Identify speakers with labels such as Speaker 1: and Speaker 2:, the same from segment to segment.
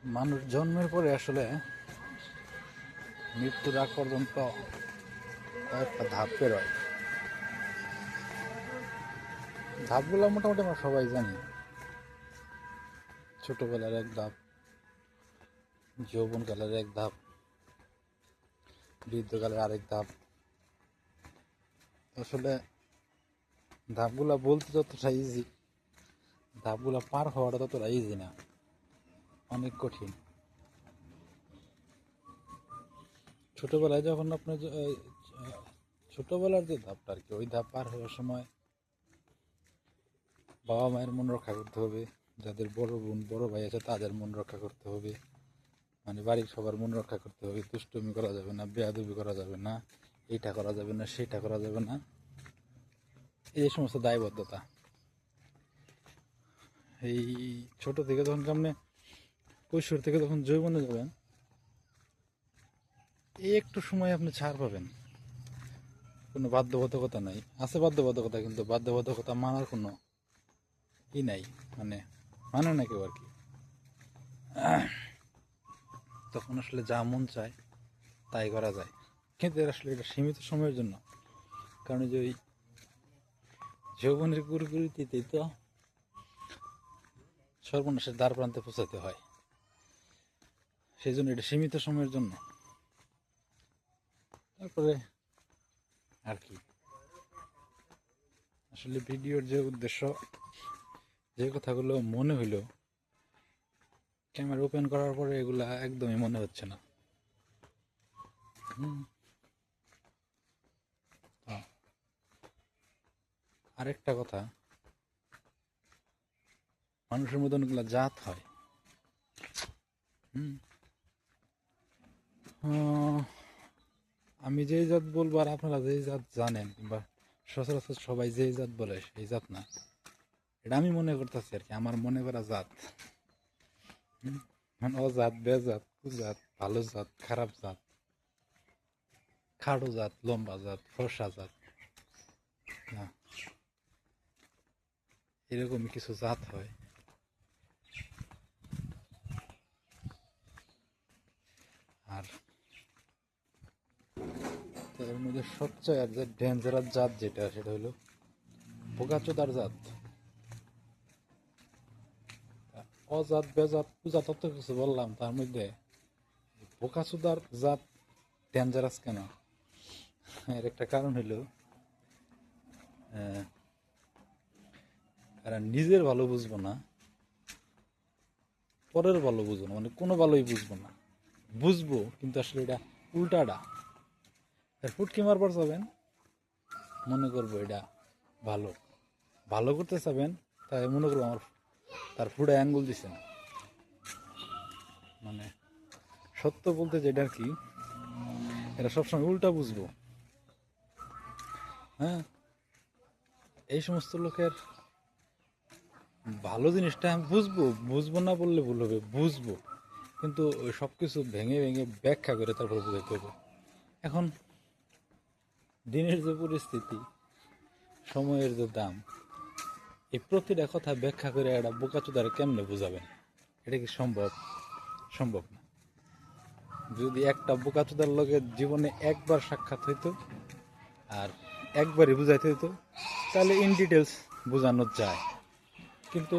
Speaker 1: মানুষ জন্মের পরে আসলে মৃত্যুর আগ পর্যন্ত কয়েকটা ধাপ পেরোয়। ধাপগুলো মোটামুটি আমরা সবাই জানি। ছোটবেলার এক ধাপ, যৌবনকালের এক ধাপ, বৃদ্ধকালের আরেক ধাপ। আসলে ধাপগুলা বলতে যতটা ইজি, ধাপগুলা পার হওয়াটা ততটা ইজি না, অনেক কঠিন। ছোটবেলায় যখন আপনার ছোটবেলার যে ধাপটা আর কি, ওই ধাপ পার হওয়ার সময় বাবা মায়ের মন রক্ষা করতে হবে, যাদের বড় বোন বড় ভাই আছে তাদের মন রক্ষা করতে হবে, মানে বাড়ির সবার মন রক্ষা করতে হবে। দুষ্টুমি করা যাবে না, বেয়াদবি করা যাবে না, এইটা করা যাবে না, সেটা করা যাবে না, এই সমস্ত দায়বদ্ধতা। এই ছোট থেকে যখন আপনি কৈশোর থেকে যখন যৌবনে যাবেন, এই একটু সময় আপনি ছাড় পাবেন। কোনো বাধ্যবাধকতা নাই, আছে বাধ্যবাধকতা, কিন্তু বাধ্যবাধকতা মানার কোনো ই নাই, মানে না কেউ আর কি। তখন আসলে যা মন চায় তাই করা যায়, কিন্তু আসলে এটা সীমিত সময়ের জন্য। কারণ যে ওই যৌবনের গুরুগুরিতেই তো সর্বনাশের দ্বার প্রান্তে পৌঁছাতে হয়, সেই জন্য এটা সীমিত সময়ের জন্য। তারপরে আর কি, আসলে ভিডিওর যে উদ্দেশ্য, যে কথাগুলো মনে হইলো ক্যামেরা ওপেন করার পরে, এগুলা একদমই মনে হচ্ছে না। আরেকটা কথা, মানুষের মধ্যে অনেকগুলো জাত হয়। আমি যেই জাত বলবো আর আপনারা যেই জাত জানেন, কিংবা সচরাচর সবাই যেই জাত বলে সেই জাত না, এটা আমি মনে করতেছি আর কি, আমার মনে করা জাত। অজাত, বেজাত, কুজাত, ভালো জাত, খারাপ জাত, খাড়ো জাত, লম্বা জাত, ফর্সা জাত, না, এরকমই কিছু জাত হয়। আর এর মধ্যে সবচেয়ে যে ডেঞ্জারাস জাত যেটা, সেটা হলো বোকাচোদার জাত। অজাত, বেজাত, কুজাত, তত কিছু বললাম, তার মধ্যে বোকাচোদার জাত ডেঞ্জারাস কেন? এর একটা কারণ হলো, এরা নিজের ভালো বুঝবো না, পরের ভালো বুঝবো না, মানে কোনো ভালোই বুঝবো না। বুঝবো কিন্তু আসলে এটা উল্টাটা। ফুটকি মারবার যাবেন, মনে করবো এটা ভালো, ভালো করতে চাবেন, তাই মনে করবো আমার তার ফুডে অ্যাঙ্গুল দিছে না। মানে সত্য বলতে যেটা আর কি, এরা সবসময় উল্টা বুঝবো। হ্যাঁ, এই সমস্ত লোকের ভালো জিনিসটা বুঝবো, বুঝবো না বললে ভুল হবে, বুঝবো, কিন্তু ওই সব কিছু ভেঙে ভেঙে ব্যাখ্যা করে তারপর বুঝাইতে হবে। এখন দিনের যে পরিস্থিতি, সময়ের যে দাম, এই প্রতিটা কথা ব্যাখ্যা করে একটা বোকাচোদারে কেমনে বুঝাবেন? এটা কি সম্ভব? সম্ভব না। যদি একটা বোকাচোদার লগে জীবনে একবার সাক্ষাৎ হইতো আর একবারই বুঝাইতে হইতো, তাহলে ইন ডিটেলস বোঝানো যায়। কিন্তু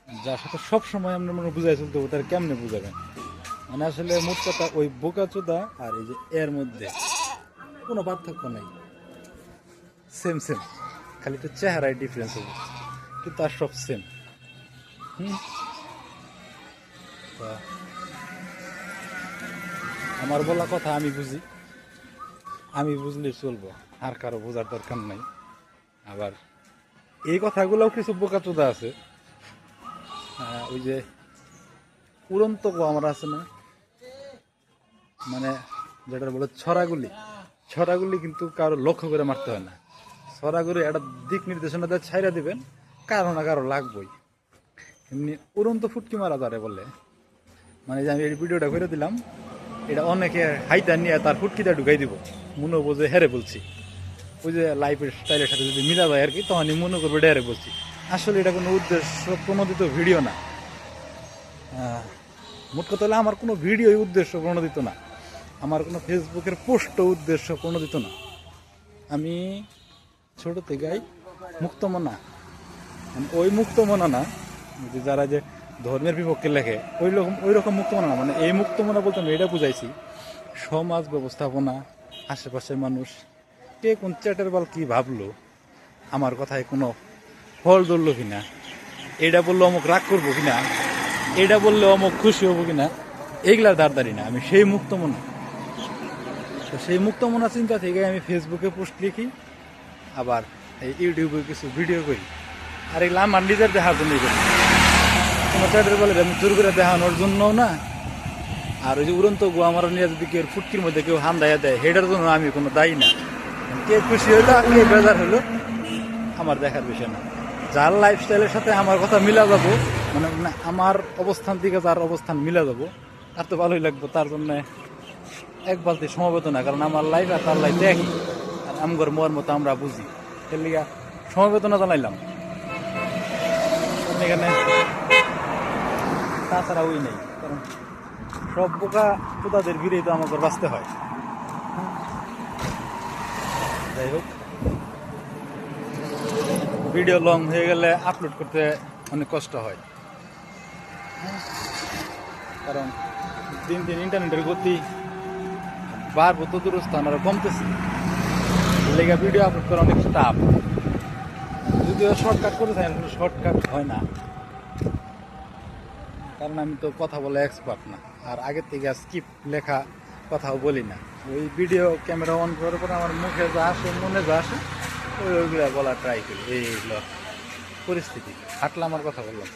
Speaker 1: যার সাথে সব সময় আমরা মনে বুঝাই চলতে হবে, তার কেমনে বুঝাবেন? মানে আসলে মোট কথা, ওই বোকাচোদা আর এই যে এর মধ্যে কোনো পার্থক্য নেই, সেম সেম, খালি একটু চেহারায় ডিফারেন্স হবে, কিন্তু আর সব সেম। আমার বলা কথা আমি বুঝি, আমি বুঝলে চলবো, আর কারো বোঝার দরকার নাই। আবার এই কথাগুলোও কিছু বোকাচোদা আছে, ওই যে উড়ন্ত আমরা আছে না, মানে যেটা বলে ছড়াগুলি, ছড়াগুলি কিন্তু কারো লক্ষ্য করে মারতে হয় না। ছড়াগুলি একটা দিক নির্দেশনা দিয়ে ছাইরা দিবেন, কারো না কারো লাগবই। এমনি উড়ন্ত ফুটকি মারা যারে বলে, মানে যে আমি এই ভিডিওটা করে দিলাম, এটা অনেকে হাইটা নিয়ে তার ফুটকিটা ঢুকাই দিব, মনে হবো যে হেরে বলছি। ওই যে লাইফের স্টাইলের সাথে যদি মিলা যায় আর কি, তখনই মনে করবো এটা হেরে বলছি। আসলে এটা কোনো উদ্দেশ্য প্রণোদিত ভিডিও না, মোট কথা হলে আমার কোনো ভিডিওই উদ্দেশ্য প্রণোদিত না, আমার কোনো ফেসবুকের পোস্টও উদ্দেশ্য প্রণোদিত না। আমি ছোট থেকেই মুক্তমনা, ওই মুক্তমনা না যে যারা যে ধর্মের বিপক্ষে লেখে ওই রকম মুক্তমনা না, মানে এই মুক্তমনা বলতে আমি এটা বুঝাইছি সমাজ ব্যবস্থাপনা, আশেপাশের মানুষ কে কোন চ্যাটের বল কী ভাবলো, আমার কথায় কোনো ফল ধরলো কিনা, এটা বললে অমুক রাগ করবো কিনা, এটা বললে অমুক খুশি হবো কিনা, এইগুলার দাঁড়দারি না। আমি সেই মুক্তমনা, তো সেই মুক্তমনা চিন্তা থেকে আমি ফেসবুকে পোস্ট লিখি, আবার এই ইউটিউবে কিছু ভিডিও করি। আর এগুলো আমার নিজের দেখার জন্যই করি, কোনো চ্যাটের বলে আমি জোর করে দেখানোর জন্যও না। আর ওই যে উড়ন্ত গো আমার নিয়ে যদি কেউ ফুটকির মধ্যে কেউ হান দাইয়া দেয় সেটার জন্য আমি কোনো দায়ী না। কে খুশি হইলো কে বেজার হইলো আমার দেখার বিষয় না। যার লাইফস্টাইলের সাথে আমার কথা মিলা যাবো, মানে আমার অবস্থান থেকে যার অবস্থান মিলা যাবো, তার তো ভালোই লাগবো। তার জন্য এক বালতি সমবেদনা, কারণ আমার লাইফ আর তার লাইফ একই, আর আমগর মোর মতো আমরা বুঝি, এর লিগা সমবেদনা জানাইলাম। এখানে তাছাড়া ওই নেই, কারণ সব বোকা পোতাদের ভিড়েই তো আমাকে বাঁচতে হয়। যাই হোক, ভিডিও লং হয়ে গেলে আপলোড করতে অনেক কষ্ট হয়, কারণ দিন দিন ইন্টারনেটের গতি বাড়বো তো দূরস্থান আরো কমতেছে, লেগে ভিডিও আপলোড করা অনেক টাফ। যদিও শর্টকাট করে থাকেন, শর্টকাট হয় না, কারণ আমি তো কথা বলে এক্সপার্ট না, আর আগের থেকে স্ক্রিপ্ট লেখা কথাও বলি না। ওই ভিডিও ক্যামেরা অন করার পরে আমার মুখে যা আসে, মনে যা আসে ওইগুলো বলার ট্রাই করি। এইগুলো পরিস্থিতি হাঁটলাম আর কথা বললাম।